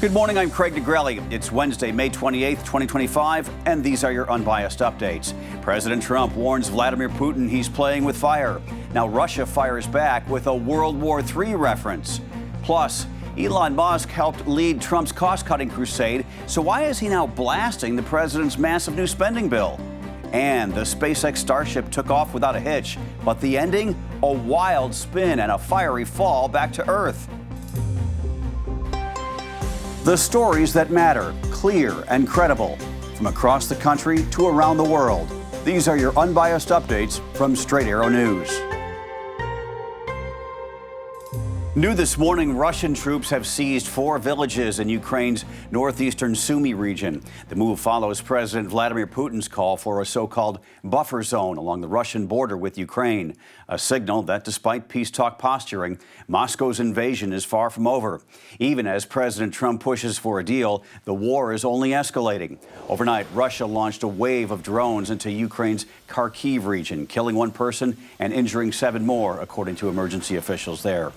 Good morning, I'm Craig DeGrelli. It's Wednesday, May 28th, 2025, and these are your unbiased updates. President Trump warns Vladimir Putin he's playing with fire. Now Russia fires back with a World War III reference. Plus, Elon Musk helped lead Trump's cost-cutting crusade, so why is he now blasting the president's massive new spending bill? And the SpaceX Starship took off without a hitch, but the ending? A wild spin and a fiery fall back to Earth. The stories that matter, clear and credible, from across the country to around the world. These are your unbiased updates from Straight Arrow News. New this morning, Russian troops have seized 4 villages in Ukraine's northeastern Sumy region. The move follows President Vladimir Putin's call for a so-called buffer zone along the Russian border with Ukraine, a signal that despite peace talk posturing, Moscow's invasion is far from over. Even as President Trump pushes for a deal, the war is only escalating. Overnight, Russia launched a wave of drones into Ukraine's Kharkiv region, killing 1 person and injuring 7 more, according to emergency officials there.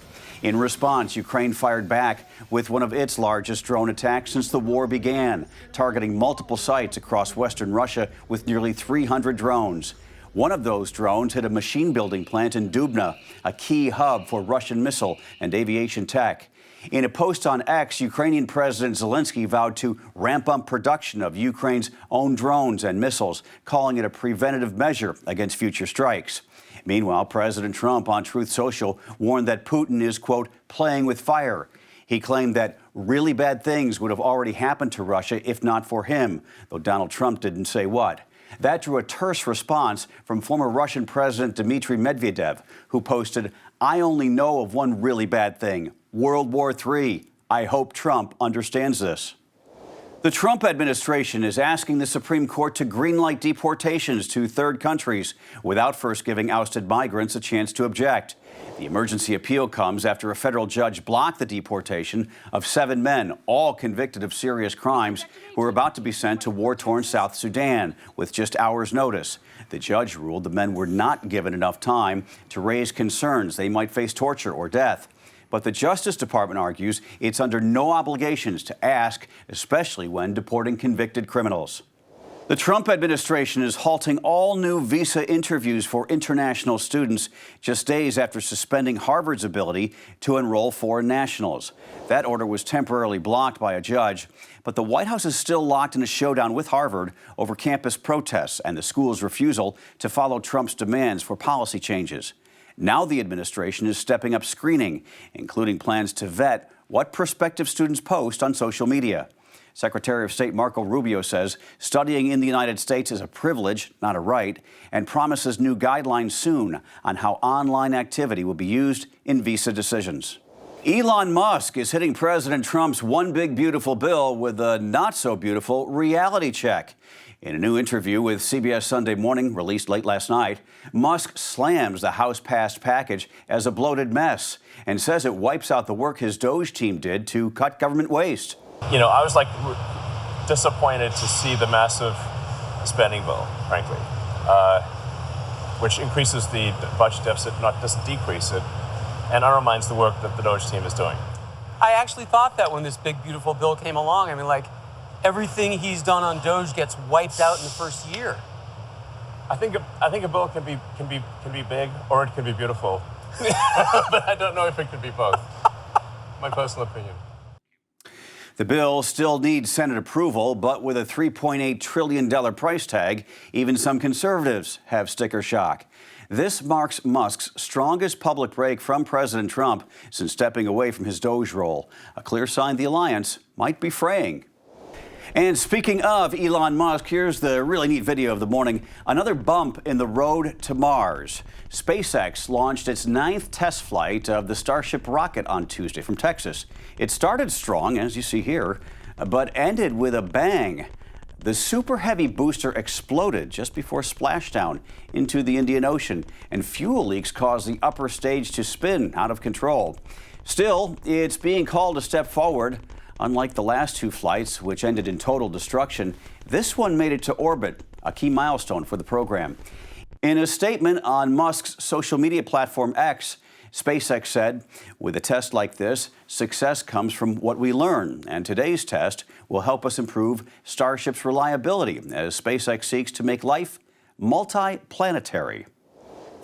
In response, Ukraine fired back with one of its largest drone attacks since the war began, targeting multiple sites across western Russia with nearly 300 drones. One of those drones hit a machine-building plant in Dubna, a key hub for Russian missile and aviation tech. In a post on X, Ukrainian President Zelensky vowed to ramp up production of Ukraine's own drones and missiles, calling it a preventative measure against future strikes. Meanwhile, President Trump on Truth Social warned that Putin is, quote, playing with fire. He claimed that really bad things would have already happened to Russia if not for him, though Donald Trump didn't say what. That drew a terse response from former Russian President Dmitry Medvedev, who posted, "I only know of one really bad thing, World War III. I hope Trump understands this." The Trump administration is asking the Supreme Court to greenlight deportations to third countries without first giving ousted migrants a chance to object. The emergency appeal comes after a federal judge blocked the deportation of 7 men, all convicted of serious crimes, who were about to be sent to war-torn South Sudan with just hours' notice. The judge ruled the men were not given enough time to raise concerns they might face torture or death. But the Justice Department argues it's under no obligations to ask, especially when deporting convicted criminals. The Trump administration is halting all new visa interviews for international students just days after suspending Harvard's ability to enroll foreign nationals. That order was temporarily blocked by a judge, but the White House is still locked in a showdown with Harvard over campus protests and the school's refusal to follow Trump's demands for policy changes. Now the administration is stepping up screening, including plans to vet what prospective students post on social media. Secretary of State Marco Rubio says studying in the United States is a privilege, not a right, and promises new guidelines soon on how online activity will be used in visa decisions. Elon Musk is hitting President Trump's one big beautiful bill with a not-so-beautiful reality check. In a new interview with CBS Sunday Morning, released late last night, Musk slams the House-passed package as a bloated mess and says it wipes out the work his Doge team did to cut government waste. You know, I was disappointed to see the massive spending bill, frankly, which increases the budget deficit, doesn't decrease it, and undermines the work that the Doge team is doing. I actually thought that when this big, beautiful bill came along. I mean, everything he's done on Doge gets wiped out in the first year. I think a bill can be big or it can be beautiful, but I don't know if it can be both. My personal opinion. The bill still needs Senate approval, but with a $3.8 trillion price tag, even some conservatives have sticker shock. This marks Musk's strongest public break from President Trump since stepping away from his Doge role, a clear sign the alliance might be fraying. And speaking of Elon Musk, here's the really neat video of the morning. Another bump in the road to Mars. SpaceX launched its 9th test flight of the Starship rocket on Tuesday from Texas. It started strong, as you see here, but ended with a bang. The Super Heavy booster exploded just before splashdown into the Indian Ocean, and fuel leaks caused the upper stage to spin out of control. Still, it's being called a step forward. Unlike the last 2 flights, which ended in total destruction, this one made it to orbit, a key milestone for the program. In a statement on Musk's social media platform X, SpaceX said, with a test like this, success comes from what we learn, and today's test will help us improve Starship's reliability as SpaceX seeks to make life multi-planetary.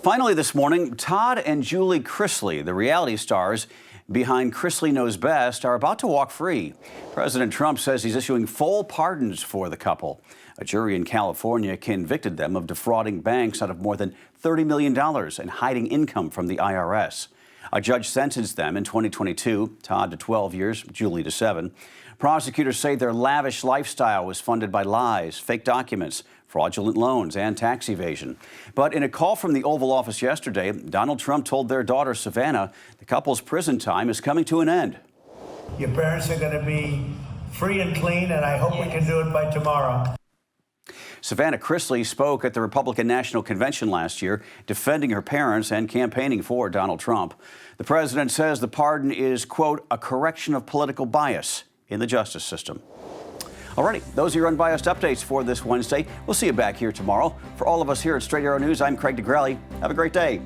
Finally this morning, Todd and Julie Chrysley, the reality stars behind Chrysley Knows Best, are about to walk free. President Trump says he's issuing full pardons for the couple. A jury in California convicted them of defrauding banks out of more than $30 million and hiding income from the IRS. A judge sentenced them in 2022, Todd to 12 years, Julie to 7. Prosecutors say their lavish lifestyle was funded by lies, fake documents, fraudulent loans, and tax evasion. But in a call from the Oval Office yesterday, Donald Trump told their daughter, Savannah, the couple's prison time is coming to an end. Your parents are going to be free and clean, and I hope we can do it by tomorrow. Savannah Chrysley spoke at the Republican National Convention last year, defending her parents and campaigning for Donald Trump. The president says the pardon is, quote, a correction of political bias in the justice system. Alrighty, those are your unbiased updates for this Wednesday. We'll see you back here tomorrow. For all of us here at Straight Arrow News, I'm Craig DeGrelli. Have a great day.